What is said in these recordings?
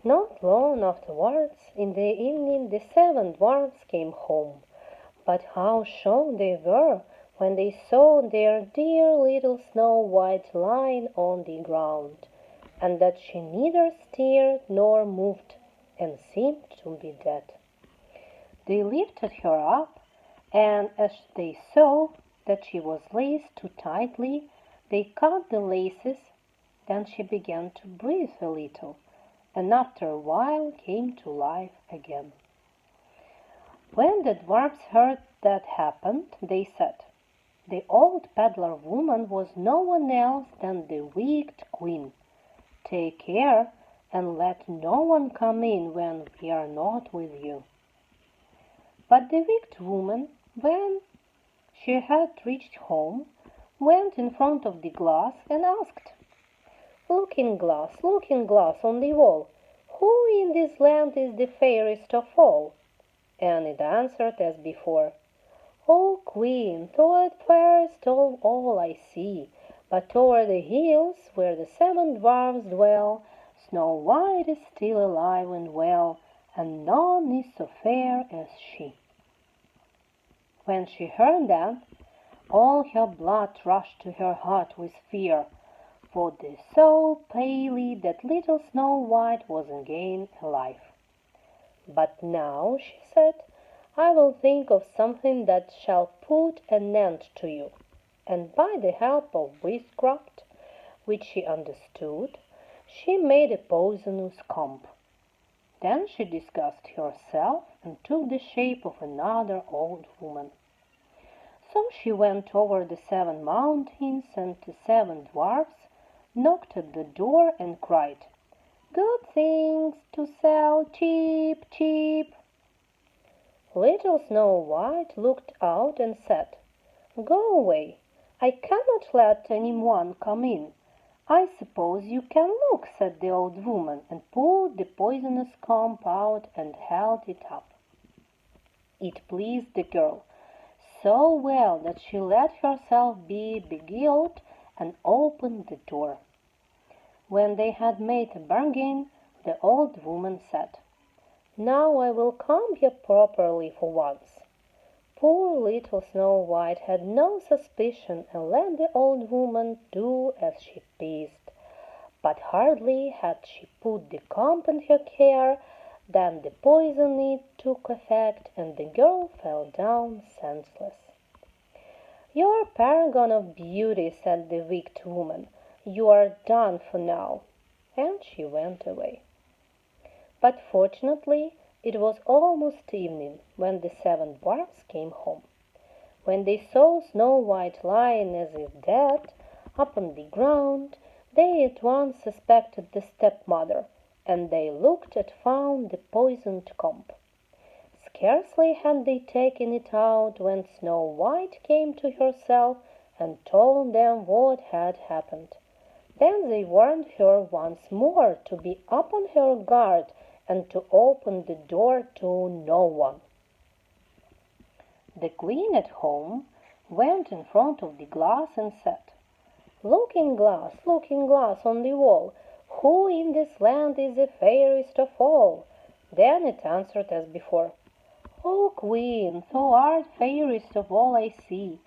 Not long afterwards, in the evening, the 7 dwarfs came home. But how shocked they were when they saw their dear little Snow White lying on the ground, and that she neither stirred nor moved, and seemed to be dead. They lifted her up, and as they saw that she was laced too tightly, they cut the laces. Then she began to breathe a little, and after a while came to life again. When the dwarfs heard that happened, they said, "The old peddler woman was no one else than the wicked queen. Take care and let no one come in when we are not with you." But the wicked woman, when she had reached home, went in front of the glass and asked, looking glass on the wall, "Who in this land is the fairest of all?" And it answered as before, "O Queen, thou art fairest of all I see, but o'er the hills where the 7 dwarfs dwell, Snow White is still alive and well, and none is so fair as she." When she heard that, all her blood rushed to her heart with fear, for they saw plainly that little Snow White was again alive. "But now," she said, "I will think of something that shall put an end to you." And by the help of witchcraft, which she understood, she made a poisonous comb. Then she disguised herself and took the shape of another old woman. So she went over the 7 mountains, and the 7 dwarfs knocked at the door and cried, "Good things to sell, cheap, cheap." Little Snow White looked out and said, "Go away. I cannot let any one come in." "I suppose you can look," said the old woman, and pulled the poisonous comb out and held it up. It pleased the girl so well that she let herself be beguiled and opened the door. When they had made a bargain, the old woman said, "Now I will comb you properly for once." Poor little Snow White had no suspicion and let the old woman do as she pleased. But hardly had she put the comb in her hair than the poison took effect, and the girl fell down senseless. "You're a paragon of beauty," said the wicked woman. "You are done for now." And she went away. But fortunately it was almost evening when the 7 dwarfs came home. When they saw Snow White lying as if dead upon the ground, they at once suspected the stepmother, and they looked and found the poisoned comb. Scarcely had they taken it out when Snow White came to herself and told them what had happened. Then they warned her once more to be upon her guard and to open the door to no one. The queen at home went in front of the glass and said, looking glass on the wall, who in this land is the fairest of all?" Then it answered as before, "O Queen, thou art fairest of all I see,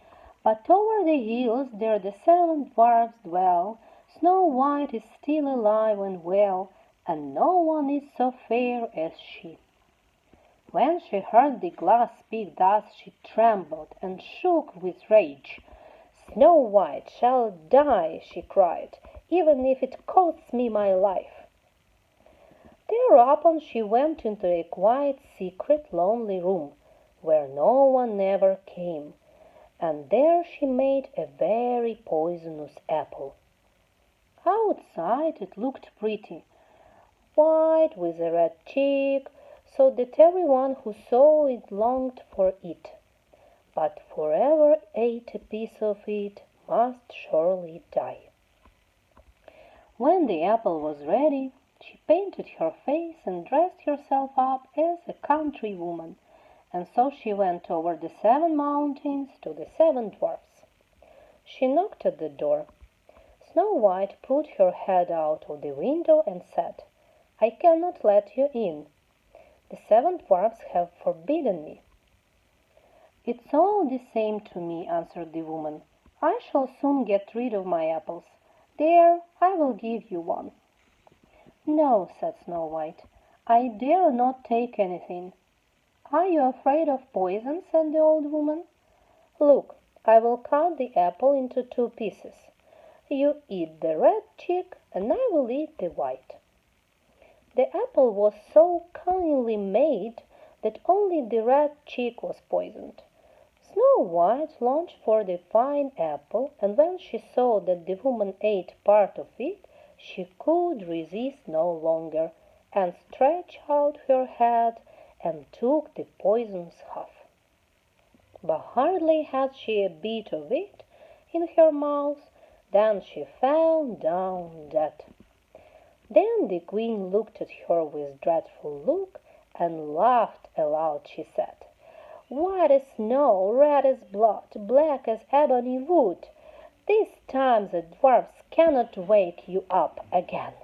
but over the hills there the 7 dwarfs dwell, Snow White is still alive and well, and no one is so fair as she." When she heard the glass speak thus, she trembled and shook with rage. "Snow White shall die," she cried, "even if it costs me my life." Thereupon she went into a quiet, secret, lonely room, where no one ever came, and there she made a very poisonous apple. Outside it looked pretty, white with a red cheek, so that everyone who saw it longed for it. But whoever ate a piece of it must surely die. When the apple was ready, she painted her face and dressed herself up as a country woman, and so she went over the 7 mountains to the 7 dwarfs. She knocked at the door. Snow White put her head out of the window and said, I cannot let you in. The 7 dwarfs have forbidden me." "It's all the same to me," answered the woman. "I shall soon get rid of my apples. There, I will give you one." "No," said Snow White, "I dare not take anything." "Are you afraid of poison?" said the old woman. "Look, I will cut the apple into 2 pieces. You eat the red cheek, and I will eat the white." The apple was so cunningly made that only the red cheek was poisoned. Snow White longed for the fine apple, and when she saw that the woman ate part of it, she could resist no longer, and stretched out her head and took the poisonous half. But hardly had she a bit of it in her mouth than she fell down dead. Then the Queen looked at her with a dreadful look, and laughed aloud. She said, "White as snow, red as blood, black as ebony wood, this time the dwarfs cannot wake you up again."